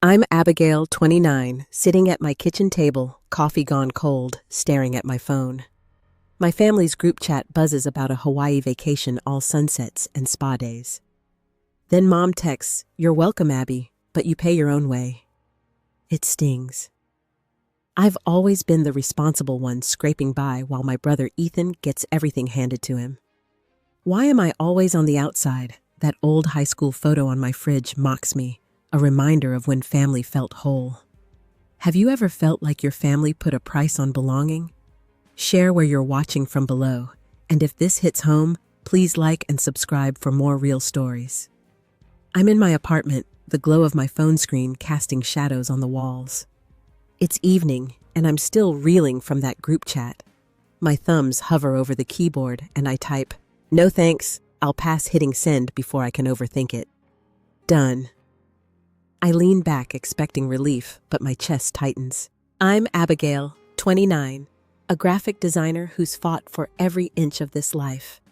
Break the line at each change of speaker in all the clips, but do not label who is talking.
I'm Abigail, 29, sitting at my kitchen table, coffee gone cold, staring at my phone. My family's group chat buzzes about a Hawaii vacation, all sunsets and spa days. Then Mom texts, "You're welcome, Abby, but you pay your own way." It stings. I've always been the responsible one scraping by while my brother Ethan gets everything handed to him. Why am I always on the outside? That old high school photo on my fridge mocks me, a reminder of when family felt whole. Have you ever felt like your family put a price on belonging? Share where you're watching from below, and if this hits home, please like and subscribe for more real stories. I'm in my apartment, the glow of my phone screen casting shadows on the walls. It's evening, and I'm still reeling from that group chat. My thumbs hover over the keyboard, and I type, "No thanks, I'll pass hitting send before I can overthink it." Done. I lean back expecting relief, but my chest tightens. I'm Abigail, 29, a graphic designer who's fought for every inch of this life.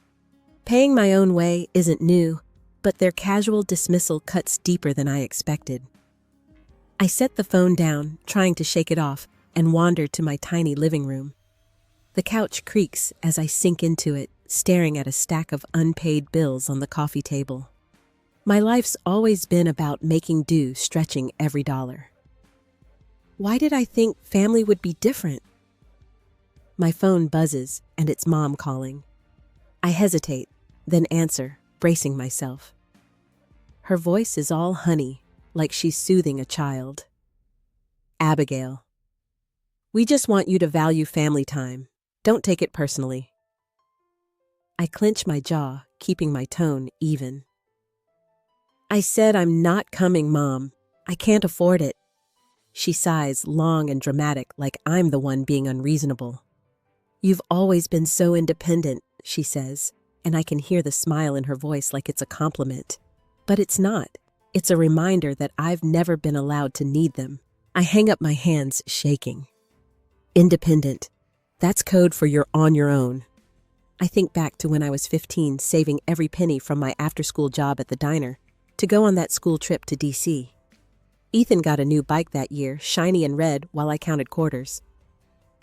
Paying my own way isn't new, but their casual dismissal cuts deeper than I expected. I set the phone down, trying to shake it off, and wander to my tiny living room. The couch creaks as I sink into it, staring at a stack of unpaid bills on the coffee table. My life's always been about making do, stretching every dollar. Why did I think family would be different? My phone buzzes, and it's Mom calling. I hesitate, then answer, bracing myself. Her voice is all honey, like she's soothing a child. "Abigail, we just want you to value family time. Don't take it personally." I clench my jaw, keeping my tone even. "I said I'm not coming, Mom. I can't afford it." She sighs, long and dramatic, like I'm the one being unreasonable. "You've always been so independent," she says, and I can hear the smile in her voice like it's a compliment. But it's not. It's a reminder that I've never been allowed to need them. I hang up my hands, shaking. Independent. That's code for you're on your own. I think back to when I was 15, saving every penny from my after-school job at the diner to go on that school trip to DC. Ethan got a new bike that year, shiny and red, while I counted quarters.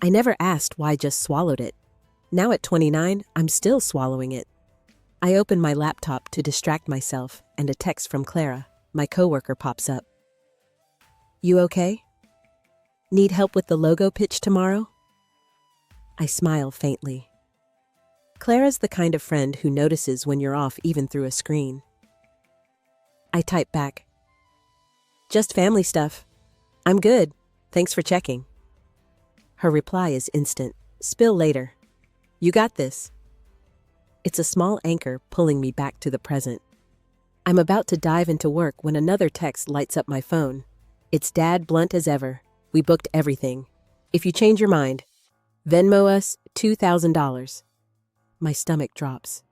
I never asked why, just swallowed it. Now at 29, I'm still swallowing it. I open my laptop to distract myself, and a text from Clara, my coworker, pops up. "You okay? Need help with the logo pitch tomorrow?" I smile faintly. Clara's the kind of friend who notices when you're off even through a screen. I type back, "Just family stuff. I'm good. Thanks for checking." Her reply is instant. "Spill later. You got this." It's a small anchor pulling me back to the present. I'm about to dive into work when another text lights up my phone. It's Dad, blunt as ever. "We booked everything. If you change your mind, Venmo us $2,000. My stomach drops.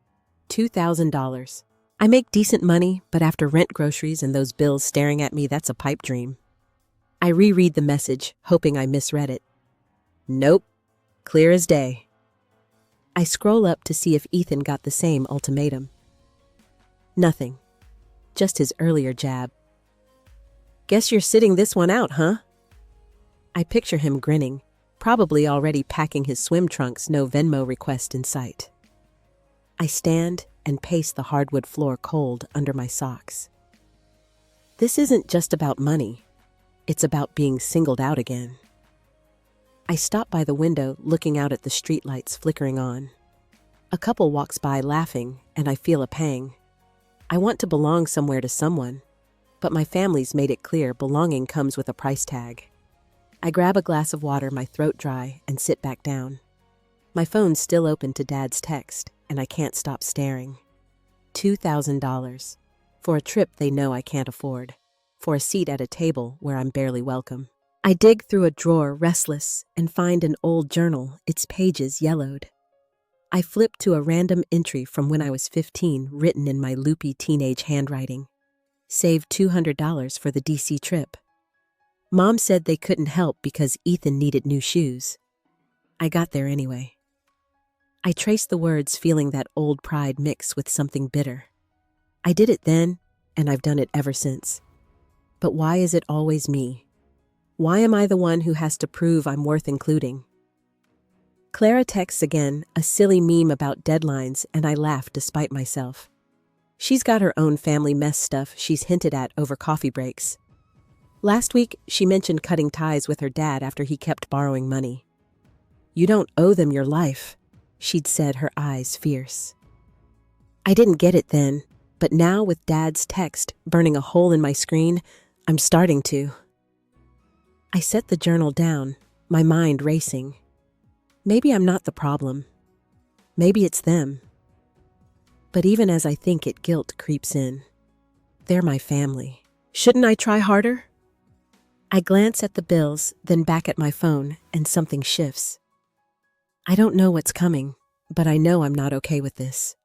$2,000. I make decent money, but after rent, groceries, and those bills staring at me, that's a pipe dream. I reread the message, hoping I misread it. Nope. Clear as day. I scroll up to see if Ethan got the same ultimatum. Nothing. Just his earlier jab. "Guess you're sitting this one out, huh?" I picture him grinning, probably already packing his swim trunks, no Venmo request in sight. I stand and pace the hardwood floor cold under my socks. This isn't just about money. It's about being singled out again. I stop by the window, looking out at the streetlights flickering on. A couple walks by laughing, and I feel a pang. I want to belong somewhere to someone, but my family's made it clear belonging comes with a price tag. I grab a glass of water, my throat dry, and sit back down. My phone's still open to Dad's text, and I can't stop staring. $2,000. For a trip they know I can't afford. For a seat at a table where I'm barely welcome. I dig through a drawer, restless, and find an old journal, its pages yellowed. I flip to a random entry from when I was 15, written in my loopy teenage handwriting. Saved $200 for the DC trip. Mom said they couldn't help because Ethan needed new shoes. I got there anyway. I trace the words, feeling that old pride mix with something bitter. I did it then, and I've done it ever since. but why is it always me? Why am I the one who has to prove I'm worth including? Clara texts again, a silly meme about deadlines, and I laugh despite myself. She's got her own family mess stuff she's hinted at over coffee breaks. Last week, she mentioned cutting ties with her dad after he kept borrowing money. "You don't owe them your life," she'd said, her eyes fierce. I didn't get it then, but now with Dad's text burning a hole in my screen, I'm starting to. I set the journal down, my mind racing. Maybe I'm not the problem. Maybe it's them. But even as I think it, guilt creeps in. They're my family. Shouldn't I try harder? I glance at the bills, then back at my phone, and something shifts. I don't know what's coming, but I know I'm not okay with this.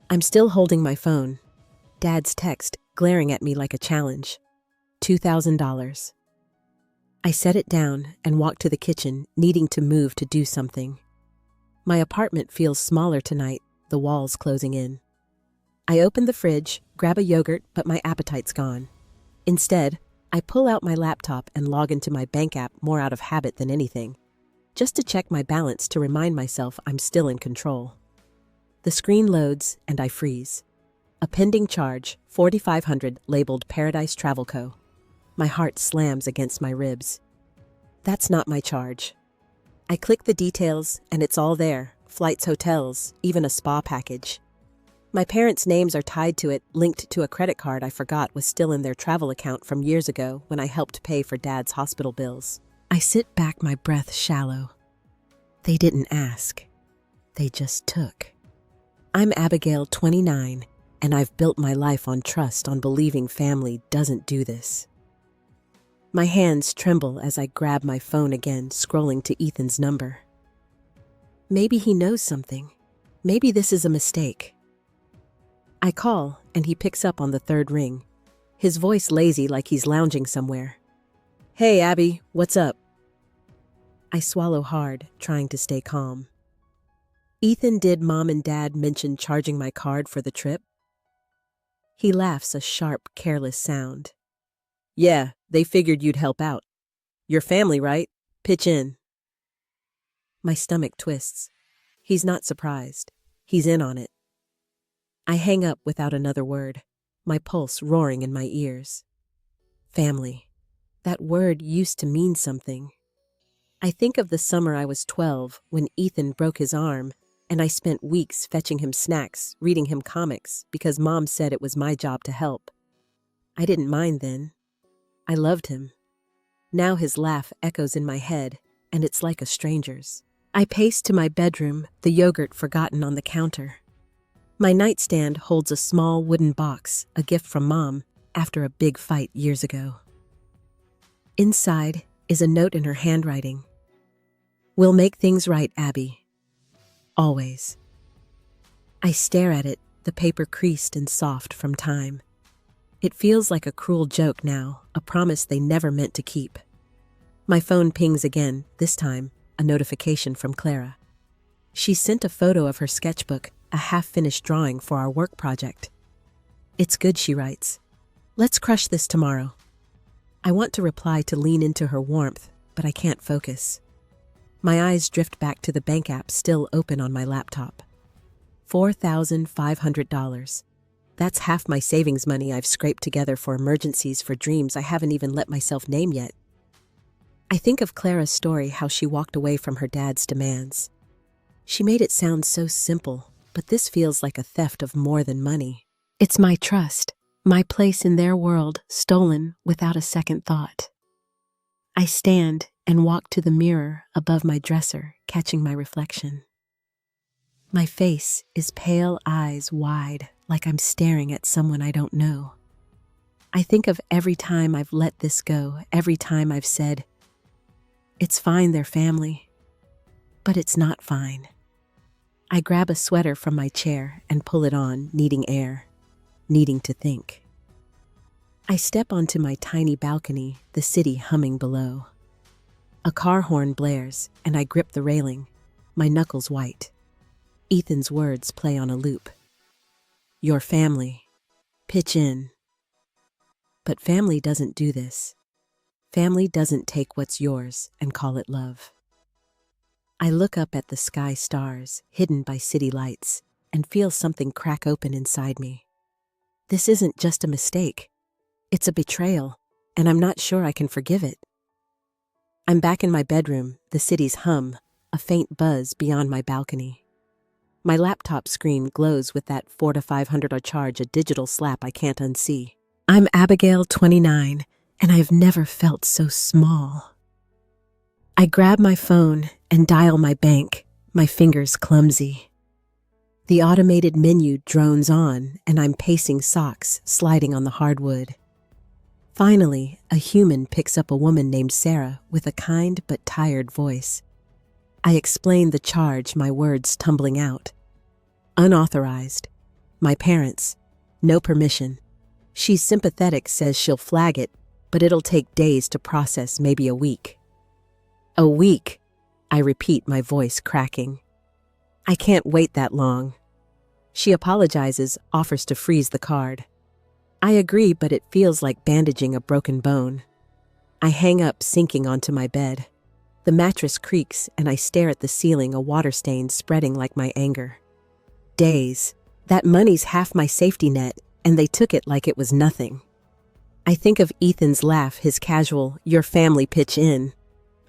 I'm still holding my phone. Dad's text glaring at me like a challenge. $2,000. I set it down and walk to the kitchen, needing to move to do something. My apartment feels smaller tonight, the walls closing in. I open the fridge, grab a yogurt, but my appetite's gone. Instead, I pull out my laptop and log into my bank app more out of habit than anything, just to check my balance to remind myself I'm still in control. The screen loads and I freeze. A pending charge, $4,500, labeled Paradise Travel Co. My heart slams against my ribs. That's not my charge. I click the details and it's all there. Flights, hotels, even a spa package. My parents' names are tied to it, linked to a credit card I forgot was still in their travel account from years ago when I helped pay for Dad's hospital bills. I sit back, my breath shallow. They didn't ask. They just took. I'm Abigail, 29, and I've built my life on trust, on believing family doesn't do this. My hands tremble as I grab my phone again, scrolling to Ethan's number. Maybe he knows something. Maybe this is a mistake. I call, and he picks up on the third ring, his voice lazy like he's lounging somewhere. "Hey, Abby, what's up?" I swallow hard, trying to stay calm. "Ethan, did Mom and Dad mention charging my card for the trip?" He laughs, a sharp, careless sound. "Yeah, they figured you'd help out. Your family, right? Pitch in." My stomach twists. He's not surprised. He's in on it. I hang up without another word, my pulse roaring in my ears. Family. That word used to mean something. I think of the summer I was 12 when Ethan broke his arm, and I spent weeks fetching him snacks, reading him comics, because Mom said it was my job to help. I didn't mind then. I loved him. Now his laugh echoes in my head, and it's like a stranger's. I pace to my bedroom, the yogurt forgotten on the counter. My nightstand holds a small wooden box, a gift from Mom, after a big fight years ago. Inside is a note in her handwriting. "We'll make things right, Abby. Always." I stare at it, the paper creased and soft from time. It feels like a cruel joke now, a promise they never meant to keep. My phone pings again, this time a notification from Clara. She sent a photo of her sketchbook, a half-finished drawing for our work project. "It's good," she writes. "Let's crush this tomorrow." I want to reply to lean into her warmth, but I can't focus. My eyes drift back to the bank app still open on my laptop. $4,500. That's half my savings money I've scraped together for emergencies, for dreams I haven't even let myself name yet. I think of Clara's story, how she walked away from her dad's demands. She made it sound so simple, but this feels like a theft of more than money. It's my trust, my place in their world, stolen without a second thought. I stand and walk to the mirror above my dresser, catching my reflection. My face is pale, eyes wide, like I'm staring at someone I don't know. I think of every time I've let this go, every time I've said, "It's fine, they're family." But it's not fine. I grab a sweater from my chair and pull it on, needing air, needing to think. I step onto my tiny balcony, the city humming below. A car horn blares, and I grip the railing, my knuckles white. Ethan's words play on a loop. "Your family. Pitch in." But family doesn't do this. Family doesn't take what's yours and call it love. I look up at the sky stars, hidden by city lights, and feel something crack open inside me. This isn't just a mistake. It's a betrayal, and I'm not sure I can forgive it. I'm back in my bedroom, the city's hum, a faint buzz beyond my balcony. My laptop screen glows with that $400 to $500 charge, a digital slap I can't unsee. I'm Abigail, 29, and I've never felt so small. I grab my phone and dial my bank, my fingers clumsy. The automated menu drones on, and I'm pacing socks, sliding on the hardwood. Finally, a human picks up a woman named Sarah with a kind but tired voice. I explain the charge, my words tumbling out. Unauthorized. My parents. No permission. She's sympathetic, says she'll flag it, but it'll take days to process, maybe a week. A week, I repeat, my voice cracking. I can't wait that long. She apologizes, offers to freeze the card. I agree, but it feels like bandaging a broken bone. I hang up, sinking onto my bed. The mattress creaks, and I stare at the ceiling, a water stain spreading like my anger. Days. That money's half my safety net, and they took it like it was nothing. I think of Ethan's laugh, his casual, "your family pitch in."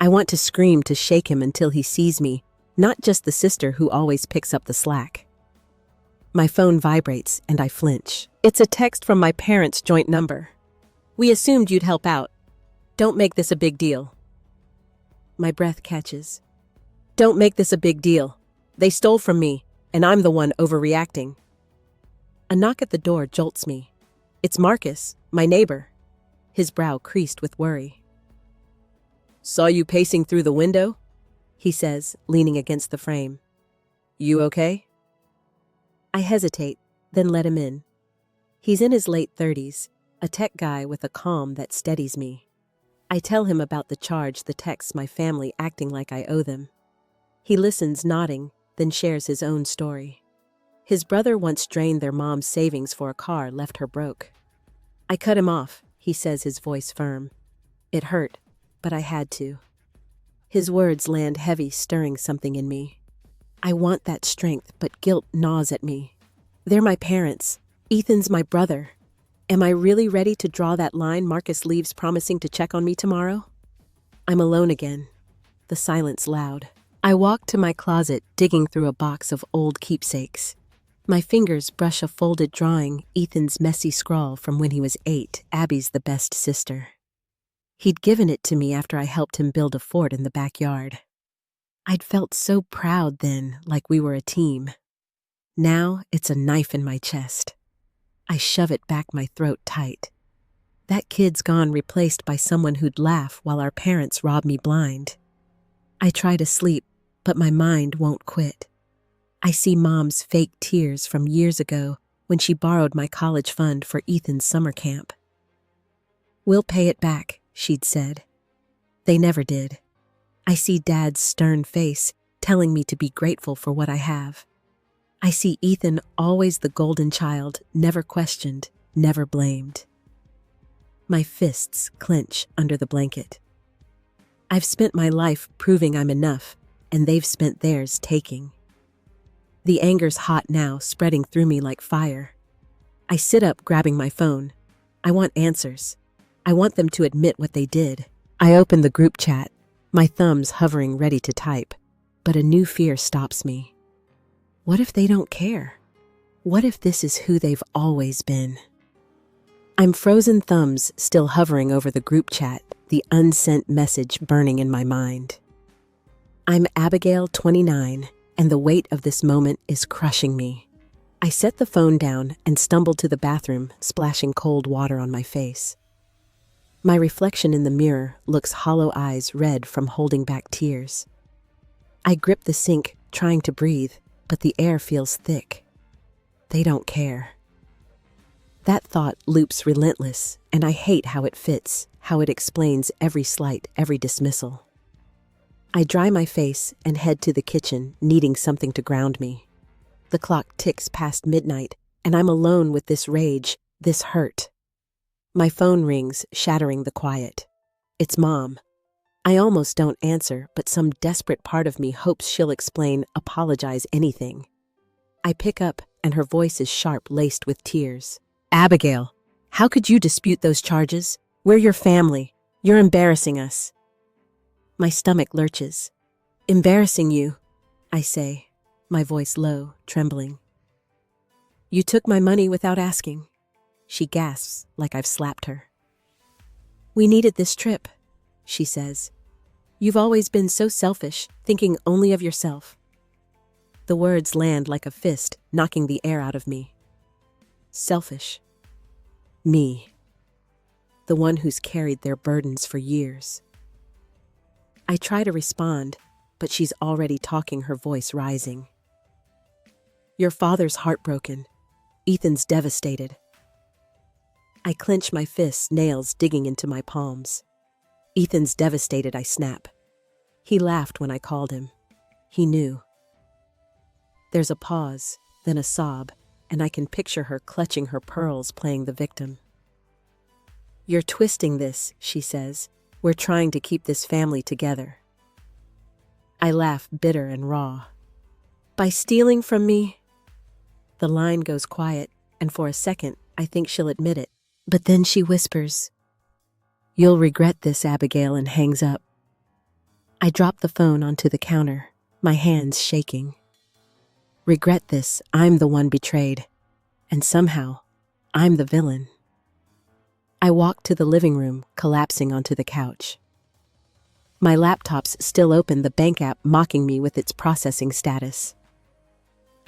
I want to scream, to shake him until he sees me, not just the sister who always picks up the slack. My phone vibrates, and I flinch. It's a text from my parents' joint number. "We assumed you'd help out. Don't make this a big deal." My breath catches. "Don't make this a big deal. They stole from me, and I'm the one overreacting." A knock at the door jolts me. It's Marcus, my neighbor, his brow creased with worry. "Saw you pacing through the window," he says, leaning against the frame. "You okay?" I hesitate, then let him in. He's in his late 30s, a tech guy with a calm that steadies me. I tell him about the charge, the texts, my family acting like I owe them. He listens, nodding, then shares his own story. His brother once drained their mom's savings for a car, left her broke. I cut him off, he says, his voice firm. It hurt, but I had to. His words land heavy, stirring something in me. I want that strength, but guilt gnaws at me. They're my parents. Ethan's my brother. Am I really ready to draw that line? Marcus leaves, promising to check on me tomorrow. I'm alone again. The silence loud. I walk to my closet, digging through a box of old keepsakes. My fingers brush a folded drawing, Ethan's messy scrawl from when he was 8, Abby's the best sister. He'd given it to me after I helped him build a fort in the backyard. I'd felt so proud then, like we were a team. Now it's a knife in my chest. I shove it back, my throat tight. That kid's gone, replaced by someone who'd laugh while our parents rob me blind. I try to sleep, but my mind won't quit. I see Mom's fake tears from years ago when she borrowed my college fund for Ethan's summer camp. "We'll pay it back," she'd said. They never did. I see Dad's stern face telling me to be grateful for what I have. I see Ethan, always the golden child, never questioned, never blamed. My fists clench under the blanket. I've spent my life proving I'm enough, and they've spent theirs taking. The anger's hot now, spreading through me like fire. I sit up, grabbing my phone. I want answers. I want them to admit what they did. I open the group chat, my thumbs hovering, ready to type, but a new fear stops me. What if they don't care? What if this is who they've always been? I'm frozen, thumbs still hovering over the group chat, the unsent message burning in my mind. I'm Abigail, 29, and the weight of this moment is crushing me. I set the phone down and stumble to the bathroom, splashing cold water on my face. My reflection in the mirror looks hollow, eyes red from holding back tears. I grip the sink, trying to breathe, but the air feels thick. They don't care. That thought loops relentless, and I hate how it fits, how it explains every slight, every dismissal. I dry my face and head to the kitchen, needing something to ground me. The clock ticks past midnight, and I'm alone with this rage, this hurt. My phone rings, shattering the quiet. It's Mom. I almost don't answer, but some desperate part of me hopes she'll explain, apologize, anything. I pick up, and her voice is sharp, laced with tears. Abigail, how could you dispute those charges? We're your family. You're embarrassing us. My stomach lurches. Embarrassing you, I say, my voice low, trembling. You took my money without asking. She gasps like I've slapped her. We needed this trip, she says. You've always been so selfish, thinking only of yourself. The words land like a fist, knocking the air out of me. Selfish. Me. The one who's carried their burdens for years. I try to respond, but she's already talking, her voice rising. Your father's heartbroken. Ethan's devastated. I clench my fists, nails digging into my palms. Ethan's devastated, I snap. He laughed when I called him. He knew. There's a pause, then a sob, and I can picture her clutching her pearls, playing the victim. You're twisting this, she says. We're trying to keep this family together. I laugh, bitter and raw. By stealing from me? The line goes quiet, and for a second, I think she'll admit it. But then she whispers, You'll regret this, Abigail, and hangs up. I drop the phone onto the counter, my hands shaking. Regret this, I'm the one betrayed. And somehow, I'm the villain. I walk to the living room, collapsing onto the couch. My laptop's still open, the bank app mocking me with its processing status.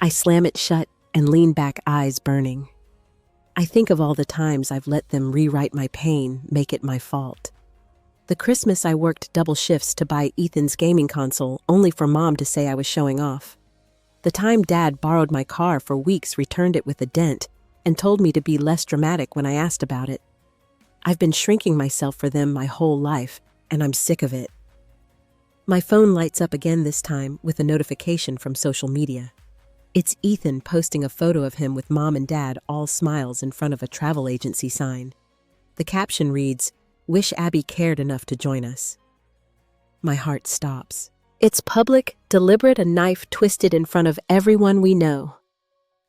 I slam it shut and lean back, eyes burning. I think of all the times I've let them rewrite my pain, make it my fault. The Christmas I worked double shifts to buy Ethan's gaming console, only for Mom to say I was showing off. The time Dad borrowed my car for weeks, returned it with a dent, and told me to be less dramatic when I asked about it. I've been shrinking myself for them my whole life, and I'm sick of it. My phone lights up again, this time with a notification from social media. It's Ethan posting a photo of him with Mom and Dad, all smiles, in front of a travel agency sign. The caption reads, Wish Abby cared enough to join us. My heart stops. It's public, deliberate, a knife twisted in front of everyone we know.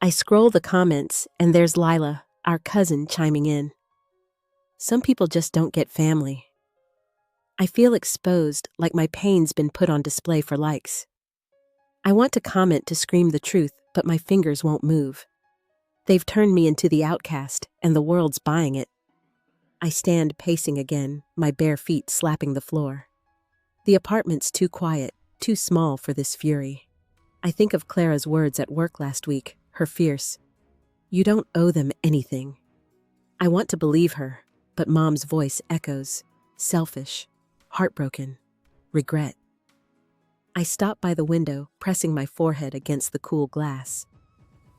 I scroll the comments, and there's Lila, our cousin, chiming in. Some people just don't get family. I feel exposed, like my pain's been put on display for likes. I want to comment, to scream the truth, but my fingers won't move. They've turned me into the outcast, and the world's buying it. I stand pacing again, my bare feet slapping the floor. The apartment's too quiet, too small for this fury. I think of Clara's words at work last week, her fierce, You don't owe them anything. I want to believe her, but Mom's voice echoes, selfish, heartbroken, regret. I stop by the window, pressing my forehead against the cool glass.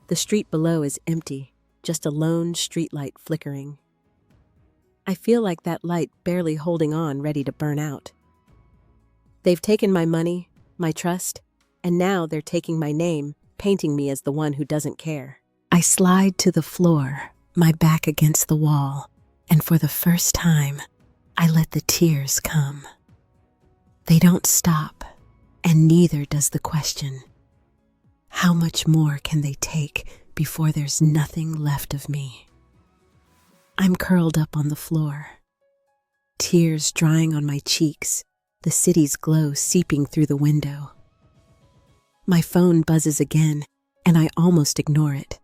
The street below is empty, just a lone streetlight flickering. I feel like that light barely holding on, ready to burn out. They've taken my money, my trust, and now they're taking my name, painting me as the one who doesn't care. I slide to the floor, my back against the wall, and for the first time, I let the tears come. They don't stop. And neither does the question. How much more can they take before there's nothing left of me? I'm curled up on the floor, tears drying on my cheeks, the city's glow seeping through the window. My phone buzzes again, and I almost ignore it.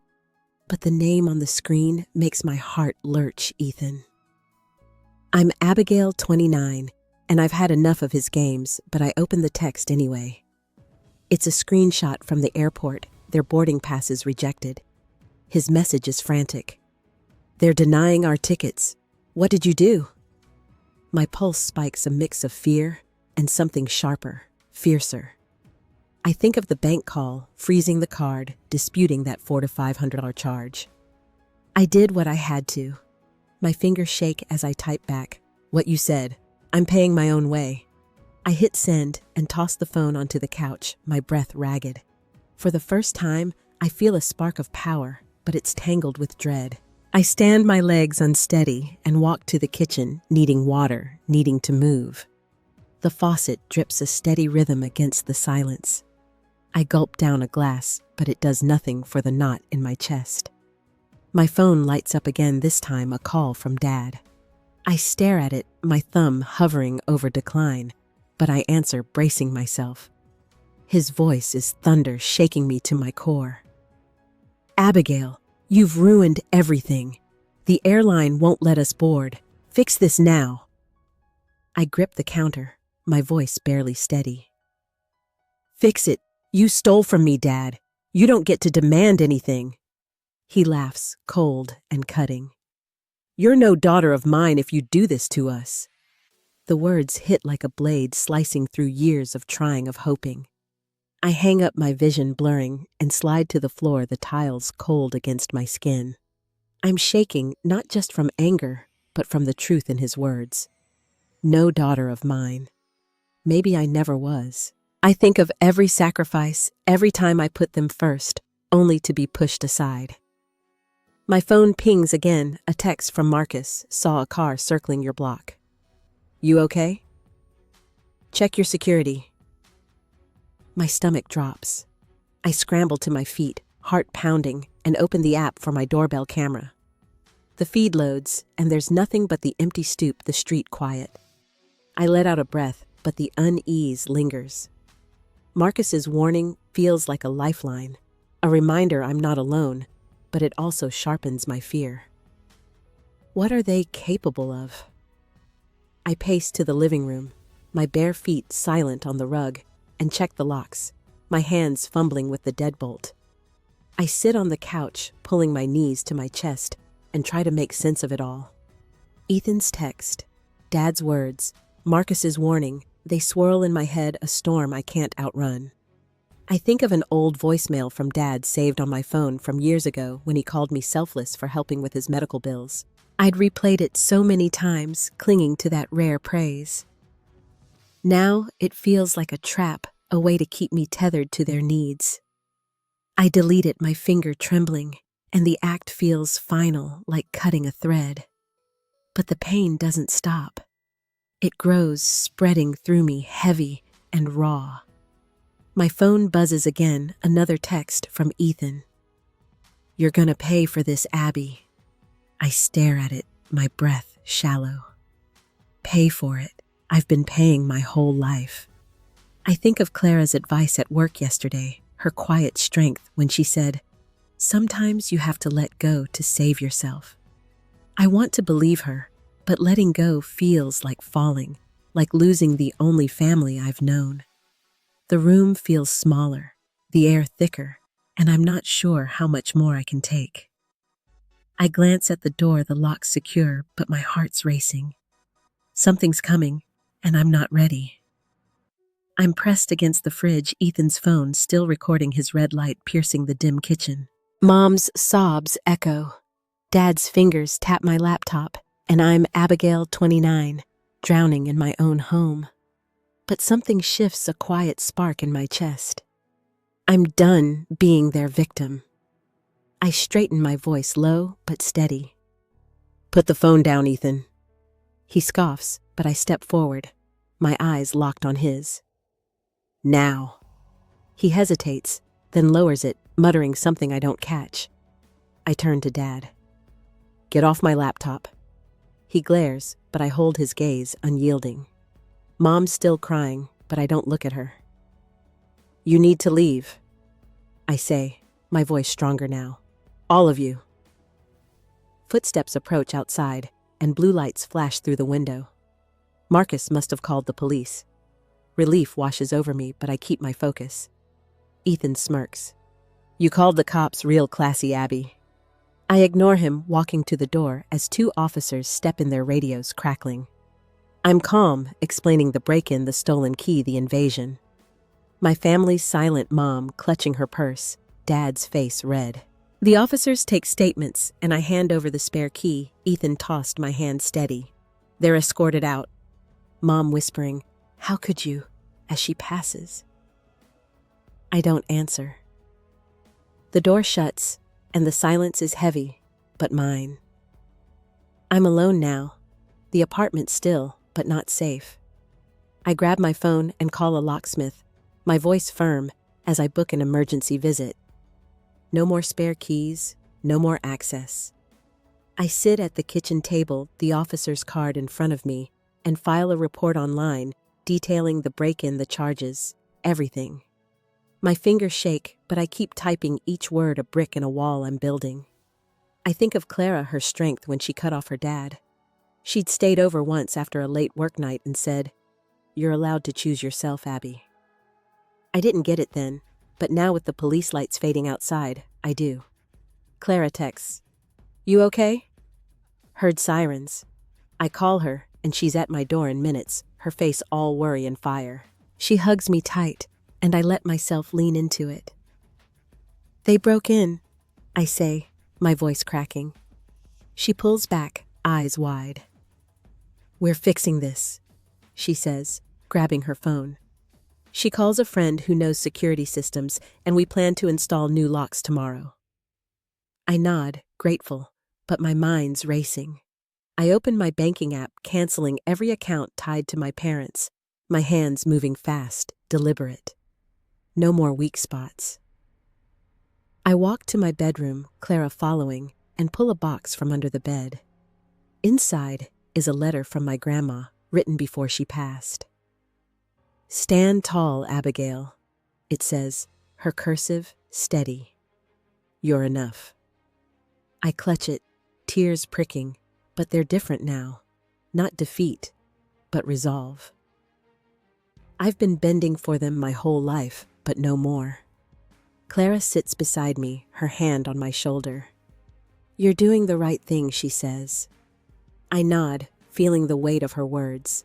But the name on the screen makes my heart lurch, Ethan. I'm Abigail, 29. And I've had enough of his games, but I open the text anyway. It's a screenshot from the airport, their boarding passes rejected. His message is frantic. They're denying our tickets. What did you do? My pulse spikes, a mix of fear and something sharper, fiercer. I think of the bank call, freezing the card, disputing that $400 to $500 charge. I did what I had to. My fingers shake as I type back, What you said. I'm paying my own way. I hit send and toss the phone onto the couch, my breath ragged. For the first time, I feel a spark of power, but it's tangled with dread. I stand my legs unsteady and walk to the kitchen, needing water, needing to move. The faucet drips a steady rhythm against the silence. I gulp down a glass, but it does nothing for the knot in my chest. My phone lights up again, this time a call from Dad. I stare at it, my thumb hovering over decline, but I answer, bracing myself. His voice is thunder, shaking me to my core. Abigail, you've ruined everything. The airline won't let us board. Fix this now. I grip the counter, my voice barely steady. Fix it. You stole from me, Dad. You don't get to demand anything. He laughs, cold and cutting. You're no daughter of mine if you do this to us. The words hit like a blade slicing through years of trying, of hoping. I hang up, my vision blurring, and slide to the floor, the tiles cold against my skin. I'm shaking, not just from anger, but from the truth in his words. No daughter of mine. Maybe I never was. I think of every sacrifice, every time I put them first, only to be pushed aside. My phone pings again, a text from Marcus. Saw a car circling your block. You okay? Check your security. My stomach drops. I scramble to my feet, heart pounding, and open the app for my doorbell camera. The feed loads, and there's nothing but the empty stoop, the street quiet. I let out a breath, but the unease lingers. Marcus's warning feels like a lifeline, a reminder I'm not alone, but it also sharpens my fear. What are they capable of? I pace to the living room, my bare feet silent on the rug, and check the locks, my hands fumbling with the deadbolt. I sit on the couch, pulling my knees to my chest, and try to make sense of it all. Ethan's text, Dad's words, Marcus's warning, they swirl in my head, a storm I can't outrun. I think of an old voicemail from Dad saved on my phone from years ago when he called me selfless for helping with his medical bills. I'd replayed it so many times, clinging to that rare praise. Now it feels like a trap, a way to keep me tethered to their needs. I delete it, my finger trembling, and the act feels final, like cutting a thread. But the pain doesn't stop. It grows, spreading through me, heavy and raw. My phone buzzes again, another text from Ethan. You're gonna pay for this, Abby. I stare at it, my breath shallow. Pay for it. I've been paying my whole life. I think of Clara's advice at work yesterday, her quiet strength when she said, sometimes you have to let go to save yourself. I want to believe her, but letting go feels like falling, like losing the only family I've known. The room feels smaller, the air thicker, and I'm not sure how much more I can take. I glance at the door, the lock's secure, but my heart's racing. Something's coming, and I'm not ready. I'm pressed against the fridge, Ethan's phone still recording, his red light piercing the dim kitchen. Mom's sobs echo. Dad's fingers tap my laptop, and I'm Abigail, 29, drowning in my own home. But something shifts, a quiet spark in my chest. I'm done being their victim. I straighten, my voice low but steady. Put the phone down, Ethan. He scoffs, but I step forward, my eyes locked on his. Now. He hesitates, then lowers it, muttering something I don't catch. I turn to Dad. Get off my laptop. He glares, but I hold his gaze, unyielding. Mom's still crying, but I don't look at her. You need to leave, I say, my voice stronger now. All of you. Footsteps approach outside, and blue lights flash through the window. Marcus must have called the police. Relief washes over me, but I keep my focus. Ethan smirks. You called the cops real classy, Abby. I ignore him, walking to the door as two officers step in, their radios crackling. I'm calm, explaining the break-in, the stolen key, the invasion. My family's silent, mom clutching her purse, Dad's face red. The officers take statements, and I hand over the spare key. Ethan tossed, my hand steady. They're escorted out. Mom whispering, how could you, as she passes. I don't answer. The door shuts, and the silence is heavy, but mine. I'm alone now. The apartment still, but not safe. I grab my phone and call a locksmith, my voice firm as I book an emergency visit. No more spare keys, no more access. I sit at the kitchen table, the officer's card in front of me, and file a report online detailing the break-in, the charges, everything. My fingers shake, but I keep typing each word a brick in a wall I'm building. I think of Clara, her strength when she cut off her dad. She'd stayed over once after a late work night and said, "You're allowed to choose yourself, Abby." I didn't get it then, but now with the police lights fading outside, I do. Clara texts, "You okay?" Heard sirens. I call her, and she's at my door in minutes, her face all worry and fire. She hugs me tight, and I let myself lean into it. "They broke in," I say, my voice cracking. She pulls back, eyes wide. "We're fixing this," she says, grabbing her phone. She calls a friend who knows security systems, and we plan to install new locks tomorrow. I nod, grateful, but my mind's racing. I open my banking app, canceling every account tied to my parents, my hands moving fast, deliberate. No more weak spots. I walk to my bedroom, Clara following, and pull a box from under the bed. Inside is a letter from my grandma, written before she passed. "Stand tall, Abigail," it says, her cursive, steady. "You're enough." I clutch it, tears pricking, but they're different now. Not defeat, but resolve. I've been bending for them my whole life, but no more. Clara sits beside me, her hand on my shoulder. "You're doing the right thing," she says. I nod, feeling the weight of her words.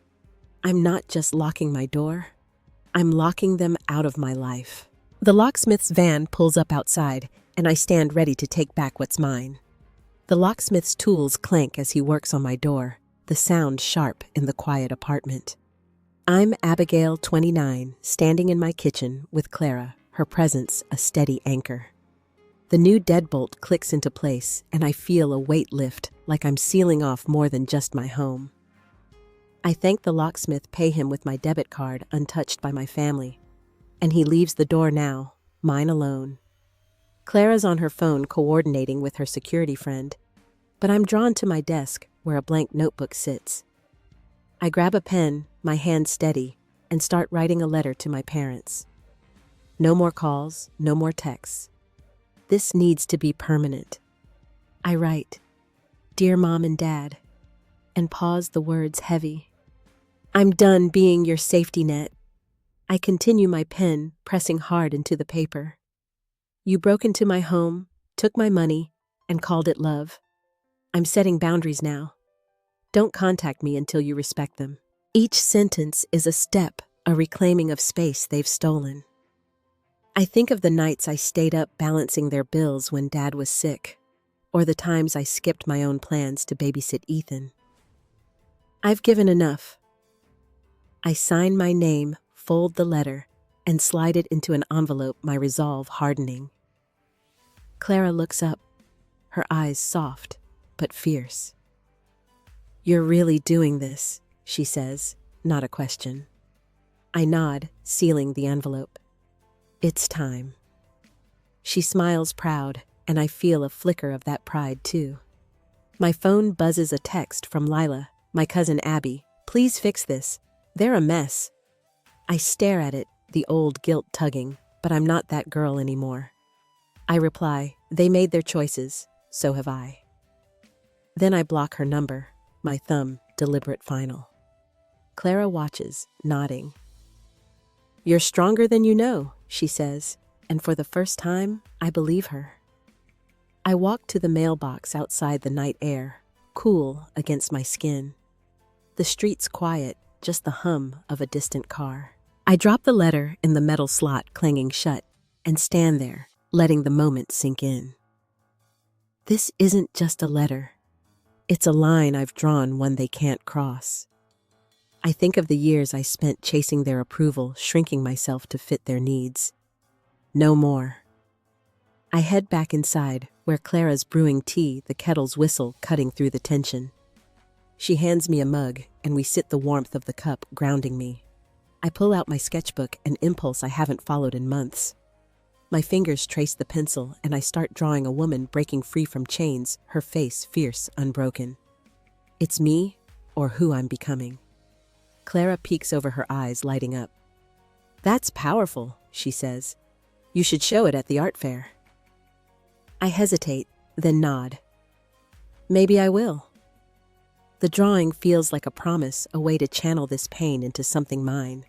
I'm not just locking my door. I'm locking them out of my life. The locksmith's van pulls up outside, and I stand ready to take back what's mine. The locksmith's tools clank as he works on my door, the sound sharp in the quiet apartment. I'm Abigail, 29, standing in my kitchen with Clara, her presence a steady anchor. The new deadbolt clicks into place, and I feel a weight lift, like I'm sealing off more than just my home. I thank the locksmith, pay him with my debit card untouched by my family, and he leaves the door now, mine alone. Clara's on her phone coordinating with her security friend, but I'm drawn to my desk where a blank notebook sits. I grab a pen, my hand steady, and start writing a letter to my parents. No more calls, no more texts. This needs to be permanent. I write, "Dear Mom and Dad," and pause, the words heavy. I'm done being your safety net. I continue my pen, pressing hard into the paper. You broke into my home, took my money, and called it love. I'm setting boundaries now. Don't contact me until you respect them. Each sentence is a step, a reclaiming of space they've stolen. I think of the nights I stayed up balancing their bills when Dad was sick, or the times I skipped my own plans to babysit Ethan. I've given enough. I sign my name, fold the letter, and slide it into an envelope, my resolve hardening. Clara looks up, her eyes soft but fierce. "You're really doing this," she says, not a question. I nod, sealing the envelope. It's time. She smiles proud, and I feel a flicker of that pride too. My phone buzzes a text from Lila, my cousin Abby. "Please fix this. They're a mess." I stare at it, the old guilt tugging, but I'm not that girl anymore. I reply, "They made their choices, so have I." Then I block her number, my thumb deliberate final. Clara watches, nodding. "You're stronger than you know," she says, and for the first time, I believe her. I walk to the mailbox outside, the night air, cool against my skin. The street's quiet, just the hum of a distant car. I drop the letter in the metal slot clanging shut and stand there, letting the moment sink in. This isn't just a letter. It's a line I've drawn, one they can't cross. I think of the years I spent chasing their approval, shrinking myself to fit their needs. No more. I head back inside, where Clara's brewing tea, the kettle's whistle cutting through the tension. She hands me a mug, and we sit the warmth of the cup grounding me. I pull out my sketchbook, an impulse I haven't followed in months. My fingers trace the pencil, and I start drawing a woman breaking free from chains, her face fierce, unbroken. It's me, or who I'm becoming. Clara peeks over, her eyes lighting up. "That's powerful," she says. "You should show it at the art fair." I hesitate, then nod. Maybe I will. The drawing feels like a promise, a way to channel this pain into something mine.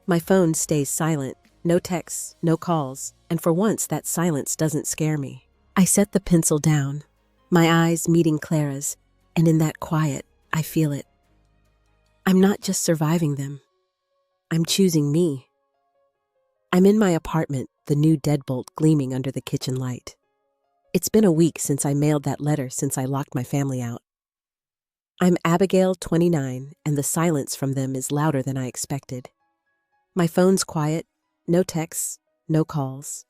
My phone stays silent, no texts, no calls, and for once that silence doesn't scare me. I set the pencil down, my eyes meeting Clara's, and in that quiet, I feel it. I'm not just surviving them. I'm choosing me. I'm in my apartment, the new deadbolt gleaming under the kitchen light. It's been a week since I mailed that letter, since I locked my family out. I'm Abigail, 29, and the silence from them is louder than I expected. My phone's quiet, no texts, no calls,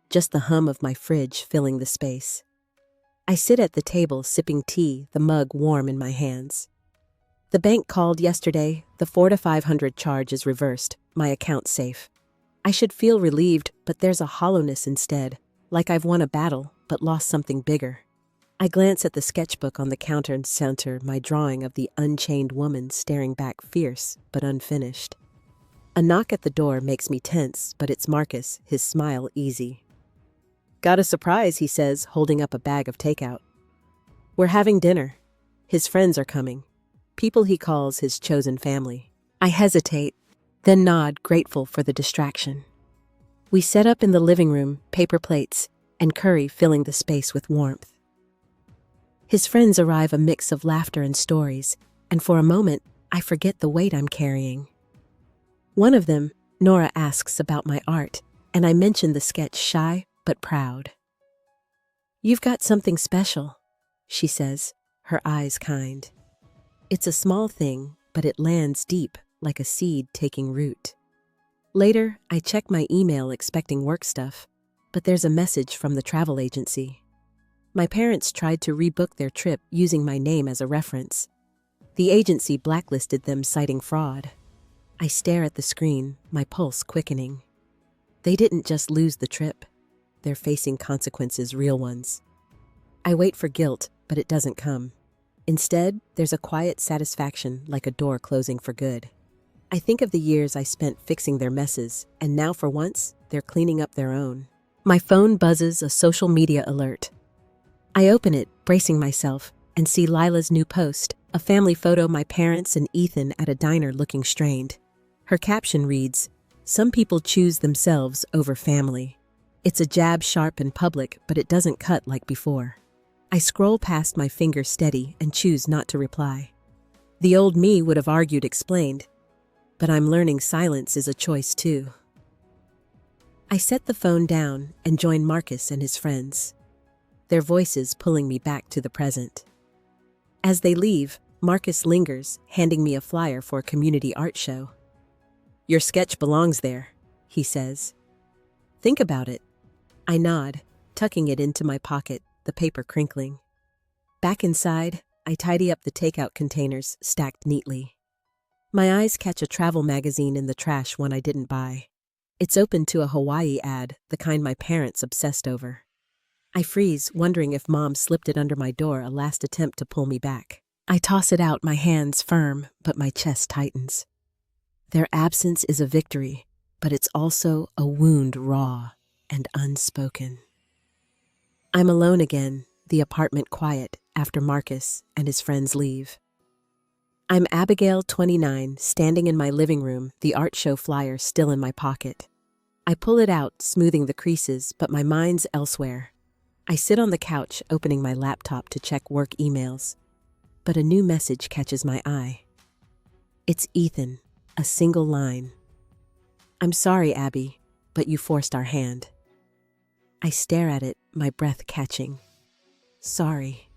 just the hum of my fridge filling the space. I sit at the table sipping tea, the mug warm in my hands. The bank called yesterday, the $400 to $500 charge is reversed, my account safe. I should feel relieved, but there's a hollowness instead, like I've won a battle but lost something bigger. I glance at the sketchbook on the counter and center my drawing of the unchained woman staring back fierce but unfinished. A knock at the door makes me tense, but it's Marcus, his smile easy. "Got a surprise," he says, holding up a bag of takeout. "We're having dinner. His friends are coming. People he calls his chosen family." I hesitate, then nod, grateful for the distraction. We set up in the living room, paper plates, and curry filling the space with warmth. His friends arrive, a mix of laughter and stories, and for a moment, I forget the weight I'm carrying. One of them, Nora, asks about my art, and I mention the sketch, shy but proud. "You've got something special," she says, her eyes kind. It's a small thing, but it lands deep, like a seed taking root. Later, I check my email expecting work stuff, but there's a message from the travel agency. My parents tried to rebook their trip using my name as a reference. The agency blacklisted them, citing fraud. I stare at the screen, my pulse quickening. They didn't just lose the trip. They're facing consequences, real ones. I wait for guilt, but it doesn't come. Instead, there's a quiet satisfaction, like a door closing for good. I think of the years I spent fixing their messes, and now for once, they're cleaning up their own. My phone buzzes, a social media alert. I open it, bracing myself, and see Lila's new post, a family photo, my parents and Ethan at a diner looking strained. Her caption reads, "Some people choose themselves over family." It's a jab, sharp and public, but it doesn't cut like before. I scroll past, my fingers steady, and choose not to reply. The old me would have argued, explained, but I'm learning silence is a choice too. I set the phone down and join Marcus and his friends, their voices pulling me back to the present. As they leave, Marcus lingers, handing me a flyer for a community art show. "Your sketch belongs there," he says. "Think about it." I nod, tucking it into my pocket, the paper crinkling. Back inside, I tidy up the takeout containers stacked neatly. My eyes catch a travel magazine in the trash, one I didn't buy. It's open to a Hawaii ad, the kind my parents obsessed over. I freeze, wondering if Mom slipped it under my door, a last attempt to pull me back. I toss it out, my hands firm, but my chest tightens. Their absence is a victory, but it's also a wound, raw and unspoken. I'm alone again, the apartment quiet, after Marcus and his friends leave. I'm Abigail, 29, standing in my living room, the art show flyer still in my pocket. I pull it out, smoothing the creases, but my mind's elsewhere. I sit on the couch, opening my laptop to check work emails. But a new message catches my eye. It's Ethan, a single line. "I'm sorry, Abby, but you forced our hand." I stare at it, my breath catching. Sorry.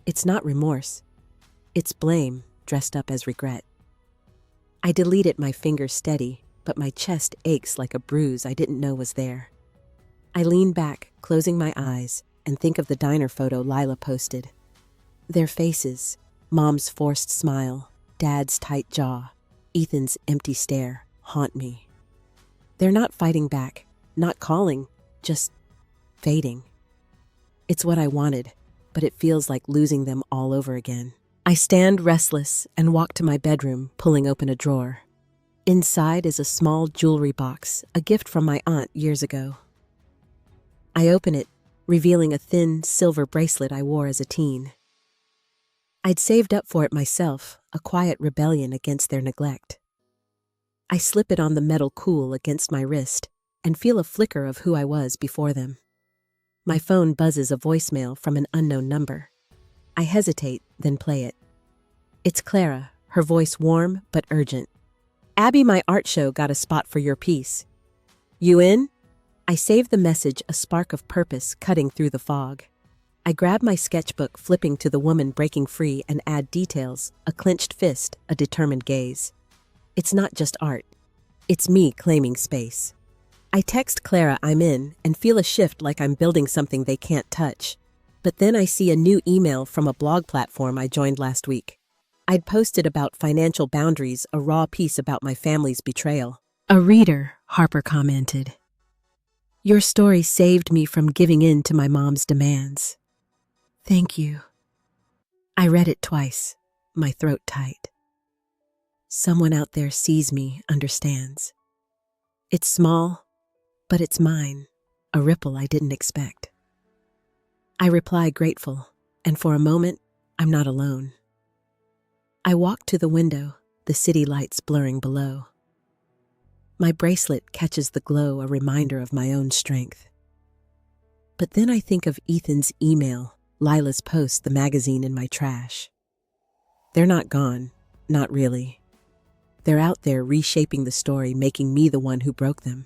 It's not remorse. It's blame, dressed up as regret. I delete it, my fingers steady, but my chest aches like a bruise I didn't know was there. I lean back, closing my eyes, and think of the diner photo Lila posted. Their faces, Mom's forced smile, Dad's tight jaw, Ethan's empty stare haunt me. They're not fighting back, not calling, just fading. It's what I wanted, but it feels like losing them all over again. I stand restless and walk to my bedroom, pulling open a drawer. Inside is a small jewelry box, a gift from my aunt years ago. I open it, revealing a thin, silver bracelet I wore as a teen. I'd saved up for it myself, a quiet rebellion against their neglect. I slip it on the metal cool against my wrist and feel a flicker of who I was before them. My phone buzzes a voicemail from an unknown number. I hesitate, then play it. It's Clara, her voice warm but urgent. "Abby, my art show got a spot for your piece. You in?" I save the message, a spark of purpose cutting through the fog. I grab my sketchbook, flipping to the woman breaking free, and add details, a clenched fist, a determined gaze. It's not just art. It's me claiming space. I text Clara I'm in and feel a shift, like I'm building something they can't touch. But then I see a new email from a blog platform I joined last week. I'd posted about financial boundaries, a raw piece about my family's betrayal. "A reader," Harper commented. "Your story saved me from giving in to my mom's demands. Thank you." I read it twice, my throat tight. Someone out there sees me, understands. It's small, but it's mine, a ripple I didn't expect. I reply grateful, and for a moment, I'm not alone. I walk to the window, the city lights blurring below. My bracelet catches the glow, a reminder of my own strength. But then I think of Ethan's email, Lila's post, the magazine in my trash. They're not gone, not really. They're out there reshaping the story, making me the one who broke them.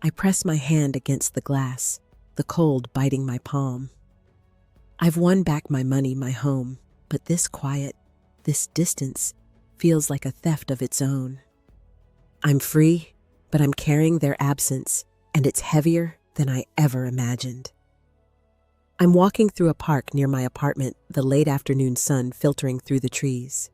I press my hand against the glass, the cold biting my palm. I've won back my money, my home, but this quiet, this distance, feels like a theft of its own. I'm free, but I'm carrying their absence, and it's heavier than I ever imagined. I'm walking through a park near my apartment, the late afternoon sun filtering through the trees.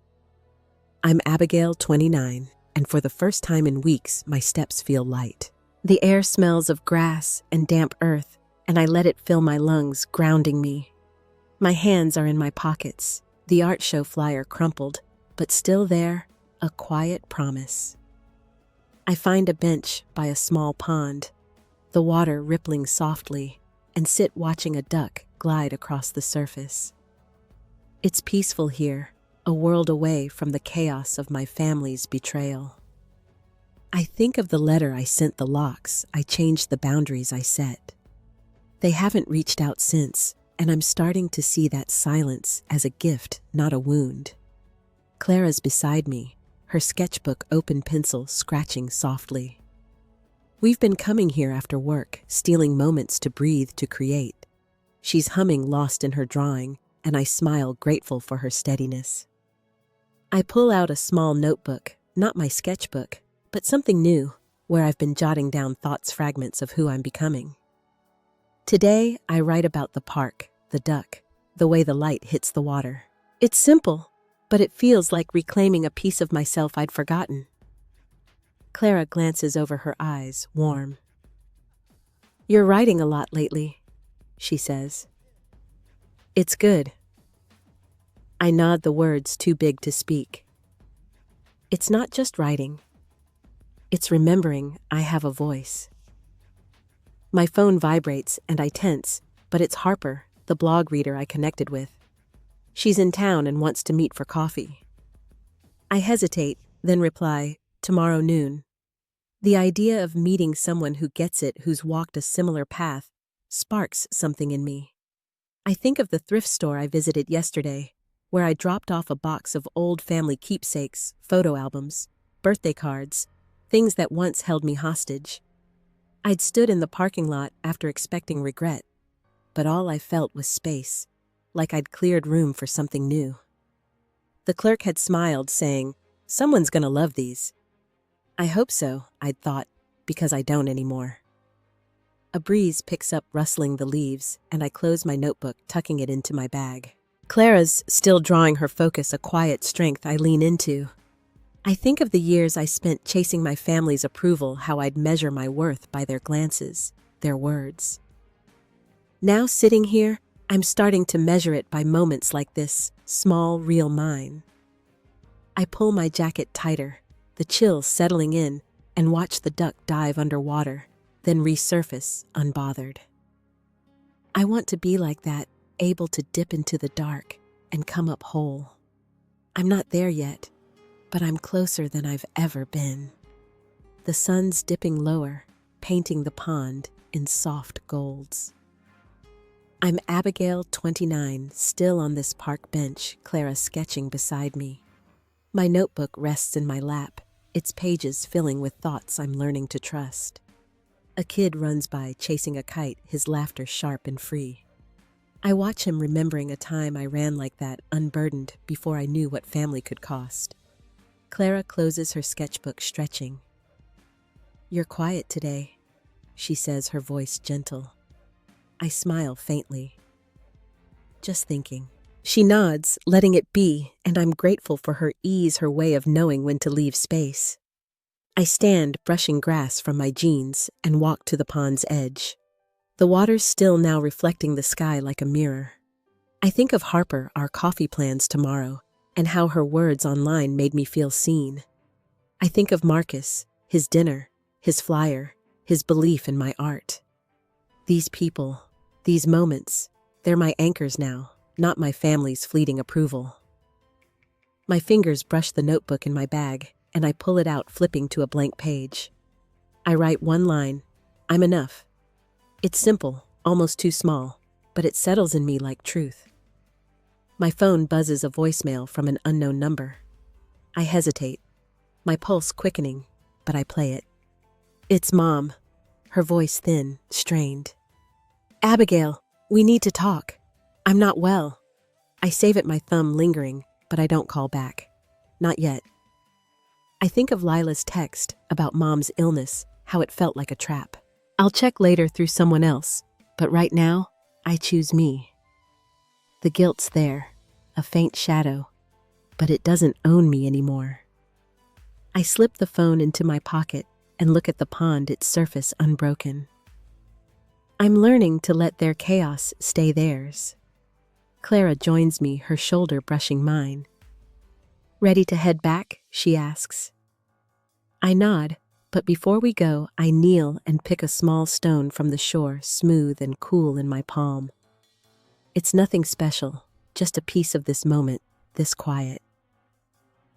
I'm Abigail, 29, and for the first time in weeks, my steps feel light. The air smells of grass and damp earth, and I let it fill my lungs, grounding me. My hands are in my pockets, the art show flyer crumpled, but still there, a quiet promise. I find a bench by a small pond, the water rippling softly, and sit watching a duck glide across the surface. It's peaceful here, a world away from the chaos of my family's betrayal. I think of the letter I sent the Locks. I changed the boundaries I set. They haven't reached out since, and I'm starting to see that silence as a gift, not a wound. Clara's beside me, her sketchbook open, pencil scratching softly. We've been coming here after work, stealing moments to breathe, to create. She's humming, lost in her drawing, and I smile, grateful for her steadiness. I pull out a small notebook, not my sketchbook, but something new, where I've been jotting down thoughts, fragments of who I'm becoming. Today, I write about the park, the duck, the way the light hits the water. It's simple, but it feels like reclaiming a piece of myself I'd forgotten. Clara glances over her eyes, warm. "You're writing a lot lately," she says. "It's good." I nod, the words too big to speak. It's not just writing. It's remembering I have a voice. My phone vibrates and I tense, but it's Harper, the blog reader I connected with. She's in town and wants to meet for coffee. I hesitate, then reply, "Tomorrow noon." The idea of meeting someone who gets it, who's walked a similar path, sparks something in me. I think of the thrift store I visited yesterday, where I dropped off a box of old family keepsakes, photo albums, birthday cards, things that once held me hostage. I'd stood in the parking lot after expecting regret, but all I felt was space, like I'd cleared room for something new. The clerk had smiled, saying, "Someone's gonna love these." I hope so, I'd thought, because I don't anymore. A breeze picks up, rustling the leaves, and I close my notebook, tucking it into my bag. Clara's still drawing her focus, a quiet strength I lean into. I think of the years I spent chasing my family's approval, how I'd measure my worth by their glances, their words. Now sitting here, I'm starting to measure it by moments like this, small, real mine. I pull my jacket tighter, the chill settling in, and watch the duck dive underwater, then resurface unbothered. I want to be like that, able to dip into the dark and come up whole. I'm not there yet, but I'm closer than I've ever been. The sun's dipping lower, painting the pond in soft golds. I'm Abigail, 29, still on this park bench, Clara sketching beside me. My notebook rests in my lap, its pages filling with thoughts I'm learning to trust. A kid runs by, chasing a kite, his laughter sharp and free. I watch him, remembering a time I ran like that, unburdened, before I knew what family could cost. Clara closes her sketchbook, stretching. "You're quiet today," she says, her voice gentle. I smile faintly. "Just thinking." She nods, letting it be, and I'm grateful for her ease, her way of knowing when to leave space. I stand, brushing grass from my jeans, and walk to the pond's edge. The water's still, now reflecting the sky like a mirror. I think of Harper, our coffee plans tomorrow, and how her words online made me feel seen. I think of Marcus, his dinner, his flyer, his belief in my art. These people, these moments, they're my anchors now, not my family's fleeting approval. My fingers brush the notebook in my bag, and I pull it out, flipping to a blank page. I write one line, "I'm enough." It's simple, almost too small, but it settles in me like truth. My phone buzzes, a voicemail from an unknown number. I hesitate, my pulse quickening, but I play it. It's Mom, her voice thin, strained. "Abigail, we need to talk. I'm not well." I save it, my thumb lingering, but I don't call back. Not yet. I think of Lila's text about Mom's illness, how it felt like a trap. I'll check later through someone else, but right now, I choose me. The guilt's there, a faint shadow, but it doesn't own me anymore. I slip the phone into my pocket and look at the pond, its surface unbroken. I'm learning to let their chaos stay theirs. Clara joins me, her shoulder brushing mine. "Ready to head back?" she asks. I nod, but before we go, I kneel and pick a small stone from the shore, smooth and cool in my palm. It's nothing special, just a piece of this moment, this quiet.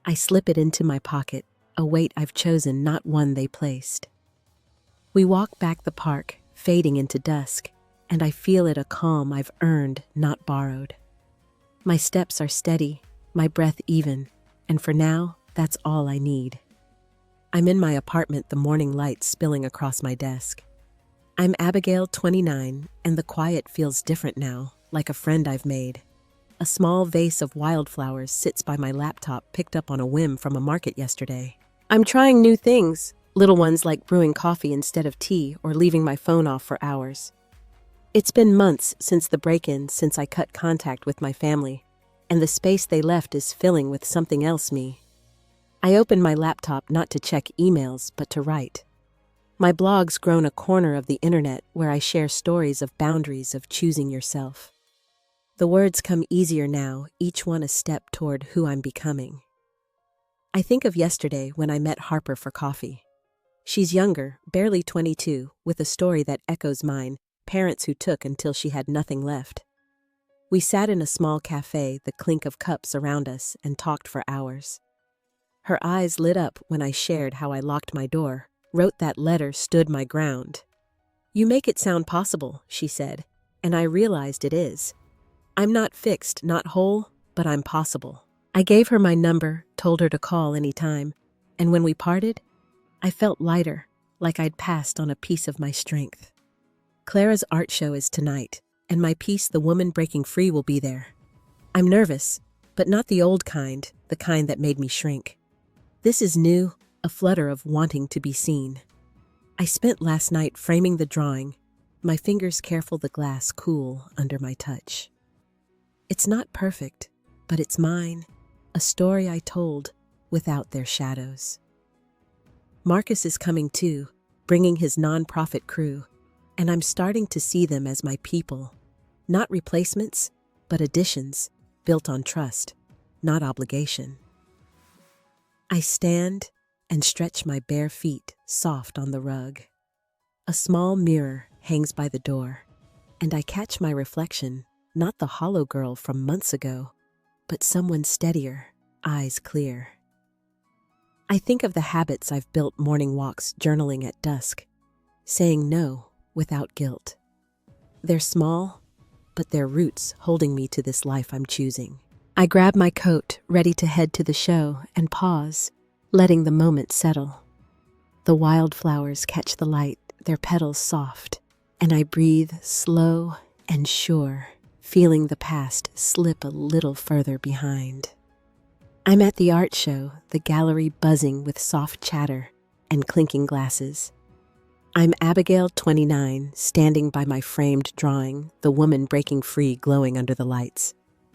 I slip it into my pocket, a weight I've chosen, not one they placed. We walk back the park, fading into dusk, and I feel it, a calm I've earned, not borrowed. My steps are steady, my breath even, and for now, that's all I need. I'm in my apartment, the morning light spilling across my desk. I'm Abigail, 29, and the quiet feels different now, like a friend I've made. A small vase of wildflowers sits by my laptop, picked up on a whim from a market yesterday. I'm trying new things, little ones like brewing coffee instead of tea or leaving my phone off for hours. It's been months since the break-in, since I cut contact with my family, and the space they left is filling with something else, me. I open my laptop not to check emails, but to write. My blog's grown a corner of the internet where I share stories of boundaries, of choosing yourself. The words come easier now, each one a step toward who I'm becoming. I think of yesterday when I met Harper for coffee. She's younger, barely 22, with a story that echoes mine, parents who took until she had nothing left. We sat in a small cafe, the clink of cups around us, and talked for hours. Her eyes lit up when I shared how I locked my door, wrote that letter, stood my ground. "You make it sound possible," she said, and I realized it is. I'm not fixed, not whole, but I'm possible. I gave her my number, told her to call any time, and when we parted, I felt lighter, like I'd passed on a piece of my strength. Clara's art show is tonight, and my piece, The Woman Breaking Free, will be there. I'm nervous, but not the old kind, the kind that made me shrink. This is new, a flutter of wanting to be seen. I spent last night framing the drawing, my fingers careful, the glass cool under my touch. It's not perfect, but it's mine, a story I told without their shadows. Marcus is coming too, bringing his nonprofit crew, and I'm starting to see them as my people. Not replacements, but additions, built on trust, not obligation. I stand and stretch my bare feet soft on the rug. A small mirror hangs by the door, and I catch my reflection, not the hollow girl from months ago, but someone steadier, eyes clear. I think of the habits I've built: morning walks, journaling at dusk, saying no without guilt. They're small, but they're roots holding me to this life I'm choosing. I grab my coat, ready to head to the show, and pause, letting the moment settle. The wildflowers catch the light, their petals soft, and I breathe slow and sure, feeling the past slip a little further behind. I'm at the art show, the gallery buzzing with soft chatter and clinking glasses. I'm Abigail, 29, standing by my framed drawing, the woman breaking free, glowing under the lights.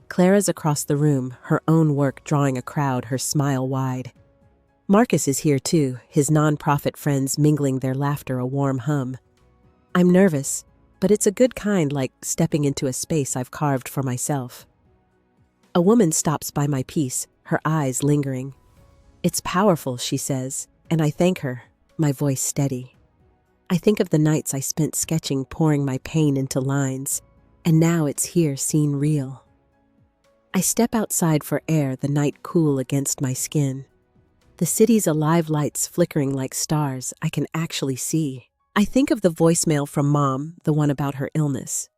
Clara's across the room, her own work drawing a crowd, her smile wide. Marcus is here too, his nonprofit friends mingling, their laughter a warm hum. I'm nervous, but it's a good kind, like stepping into a space I've carved for myself. A woman stops by my piece, her eyes lingering. "It's powerful," she says, and I thank her, my voice steady. I think of the nights I spent sketching, pouring my pain into lines, and now it's here, seen real. I step outside for air, the night cool against my skin. The city's alive, lights flickering like stars I can actually see. I think of the voicemail from Mom, the one about her illness.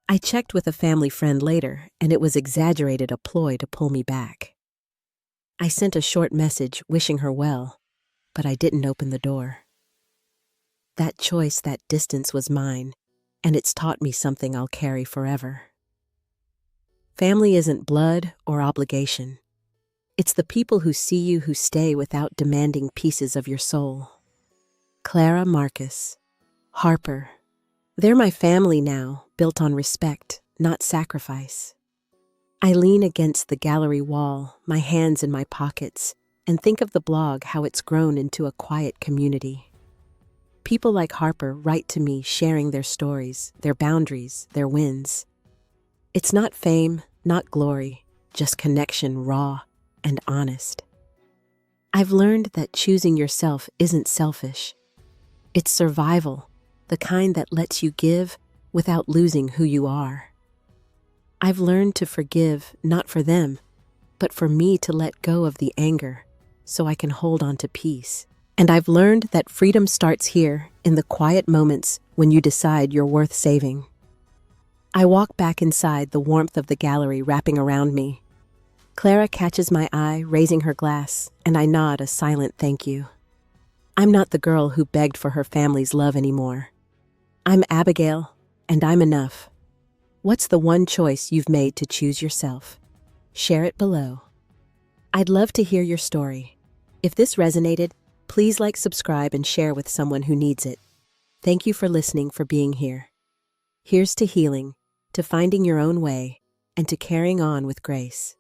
I checked with a family friend later, and it was exaggerated, a ploy to pull me back. I sent a short message wishing her well, but I didn't open the door. That choice, that distance was mine, and it's taught me something I'll carry forever. Family isn't blood or obligation. It's the people who see you, who stay without demanding pieces of your soul. Clara, Marcus, Harper. They're my family now, built on respect, not sacrifice. I lean against the gallery wall, my hands in my pockets, and think of the blog, how it's grown into a quiet community. People like Harper write to me, sharing their stories, their boundaries, their wins. It's not fame, not glory, just connection, raw and honest. I've learned that choosing yourself isn't selfish. It's survival, the kind that lets you give without losing who you are. I've learned to forgive, not for them, but for me, to let go of the anger so I can hold on to peace. And I've learned that freedom starts here, in the quiet moments when you decide you're worth saving. I walk back inside, the warmth of the gallery wrapping around me. Clara catches my eye, raising her glass, and I nod a silent thank you. I'm not the girl who begged for her family's love anymore. I'm Abigail, and I'm enough. What's the one choice you've made to choose yourself? Share it below. I'd love to hear your story. If this resonated, please like, subscribe, and share with someone who needs it. Thank you for listening, for being here. Here's to healing, to finding your own way, and to carrying on with grace.